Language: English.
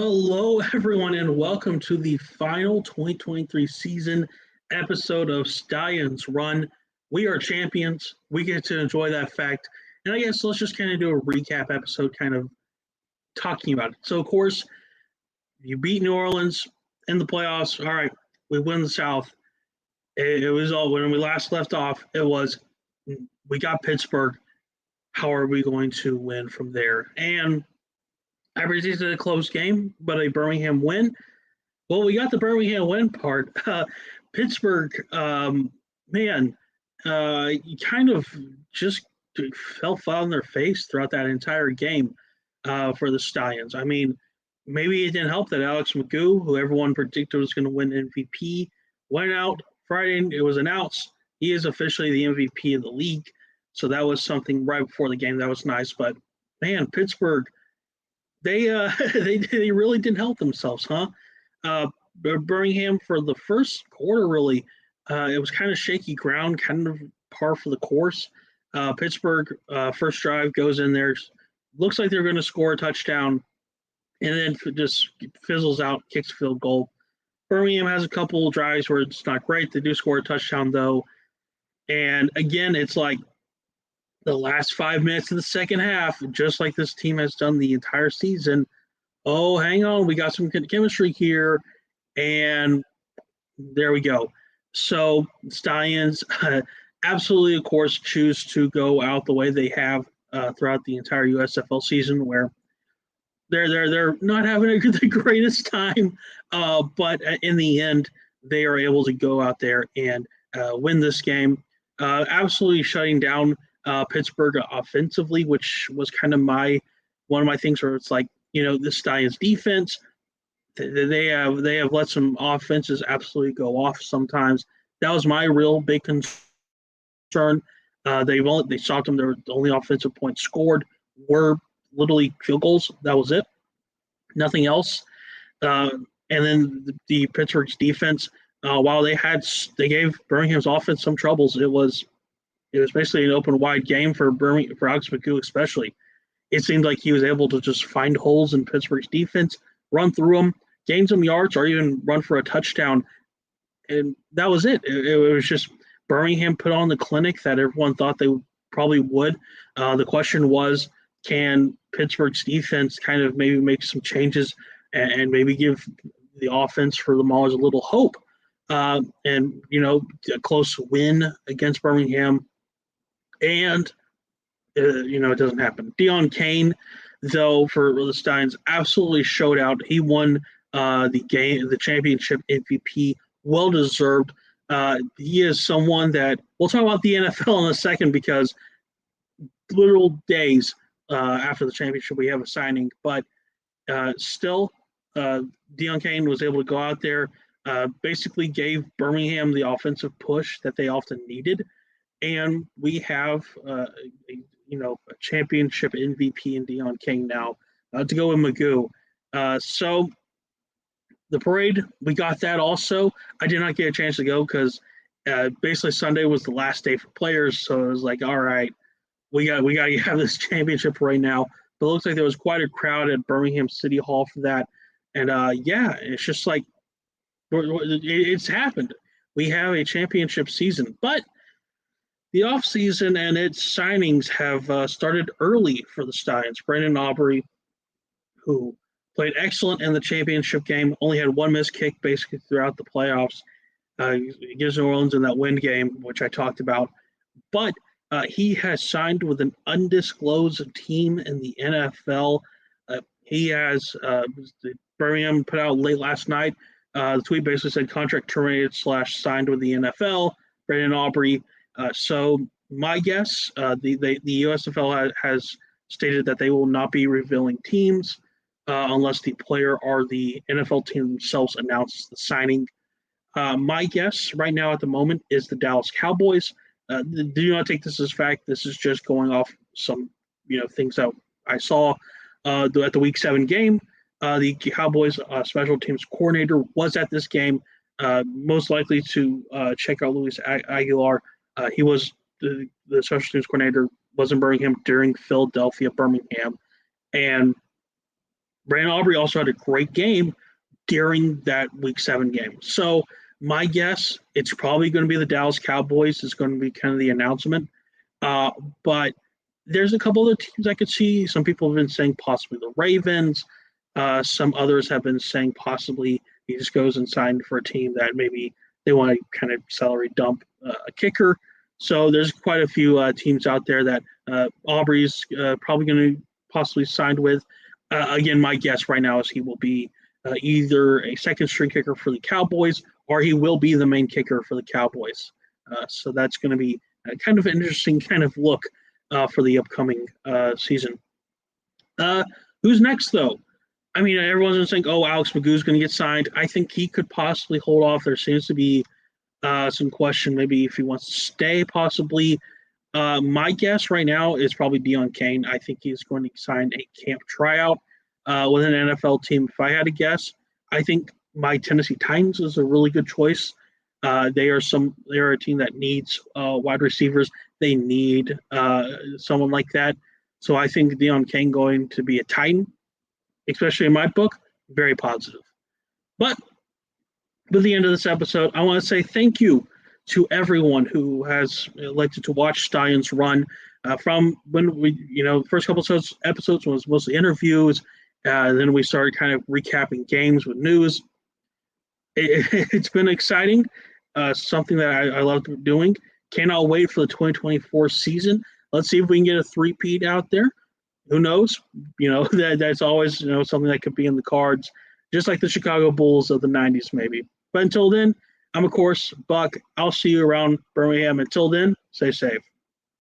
Hello, everyone, and welcome to the final 2023 season episode of Stallions Run. We are champions. We get to enjoy that fact. And I guess let's just kind of do a recap episode, kind of talking about it. So, of course, you beat New Orleans in the playoffs. All right, we win the South. It was all when we last left off, it was we got Pittsburgh. How are we going to win from there? And everything's a close game, but a Birmingham win. Well, we got the Birmingham win part. Pittsburgh, man, you kind of just fell flat on their face throughout that entire game for the Stallions. I mean, maybe it didn't help that Alex McGough, who everyone predicted was going to win MVP, went out Friday. It was announced he is officially the MVP of the league. So that was something right before the game. That was nice. But man, Pittsburgh, they they really didn't help themselves, huh? Uh, Birmingham for the first quarter, really, it was kind of shaky ground, kind of par for the course. Pittsburgh first drive goes in there, looks like they're going to score a touchdown, and then just fizzles out, kicks a field goal. Birmingham has a couple of drives where it's not great. They do score a touchdown though, and again, it's like the last 5 minutes of the second half, just like this team has done the entire season. Oh, hang on, we got some chemistry here, and there we go. So Stallions absolutely, of course, choose to go out the way they have throughout the entire USFL season, where they're not having the greatest time, but in the end, they are able to go out there and win this game, absolutely shutting down Pittsburgh offensively, which was kind of one of my things where it's like, the Stallions defense, they have let some offenses absolutely go off sometimes. That was my real big concern. They stopped them. The only offensive points scored were literally field goals. That was it. Nothing else. And then the Pittsburgh's defense, while they gave Birmingham's offense some troubles, it was basically an open wide game for Alex McGough especially. It seemed like he was able to just find holes in Pittsburgh's defense, run through them, gain some yards, or even run for a touchdown. And that was it. It was just Birmingham put on the clinic that everyone thought they probably would. The question was, can Pittsburgh's defense kind of maybe make some changes and maybe give the offense for the Maulers a little hope? And, a close win against Birmingham. And it doesn't happen. Deon Cain, though, for the Stallions, absolutely showed out. He won the championship MVP, well deserved. He is someone that we'll talk about the NFL in a second because literal days after the championship we have a signing, but still, Deon Cain was able to go out there, basically gave Birmingham the offensive push that they often needed, and we have a championship MVP in Deon Cain now to go with McGough. So the parade, we got that also. I did not get a chance to go because basically Sunday was the last day for players, so it was like, all right, we got to have this championship parade now. But it looks like there was quite a crowd at Birmingham City Hall for that, and it's just like it's happened. We have a championship season, but the offseason and its signings have started early for the Stallions. Brandon Aubrey, who played excellent in the championship game, only had one missed kick basically throughout the playoffs. Against New Orleans in that win game, which I talked about. But he has signed with an undisclosed team in the NFL. He has Birmingham put out late last night. The tweet basically said contract terminated / signed with the NFL. Brandon Aubrey. So my guess, the USFL has stated that they will not be revealing teams unless the player or the NFL team themselves announces the signing. My guess right now at the moment is the Dallas Cowboys. Do not take this as fact. This is just going off some things that I saw at the Week 7 game. The Cowboys special teams coordinator was at this game, most likely to check out Luis Aguilar. He was the special teams coordinator, was in Birmingham during Philadelphia, Birmingham. And Brandon Aubrey also had a great game during that Week 7 game. So my guess, it's probably going to be the Dallas Cowboys. Is going to be kind of the announcement. Uh, but there's a couple other teams I could see. Some people have been saying possibly the Ravens. Some others have been saying possibly he just goes and signed for a team that maybe they want to kind of salary dump a kicker. So there's quite a few teams out there that Aubrey's probably going to possibly signed with. Again, my guess right now is he will be either a second string kicker for the Cowboys or he will be the main kicker for the Cowboys. So that's going to be kind of an interesting kind of look for the upcoming season. Who's next, though? I mean, everyone's saying, "Oh, Alex Magoo's going to get signed." I think he could possibly hold off. There seems to be some question, maybe if he wants to stay, possibly. My guess right now is probably Deion Kane. I think he's going to sign a camp tryout with an NFL team. If I had to guess, I think my Tennessee Titans is a really good choice. They are a team that needs wide receivers. They need someone like that. So I think Deion Kane going to be a Titan, especially in my book, very positive. But with the end of this episode, I want to say thank you to everyone who has elected to watch Stallions run. From when we, first couple of episodes was mostly interviews. Then we started kind of recapping games with news. It's been exciting, something that I love doing. Cannot wait for the 2024 season. Let's see if we can get a three-peat out there. Who knows? That's always something that could be in the cards, just like the Chicago Bulls of the 90s, maybe. But until then, I'm, of course, Buck. I'll see you around Birmingham. Until then, stay safe.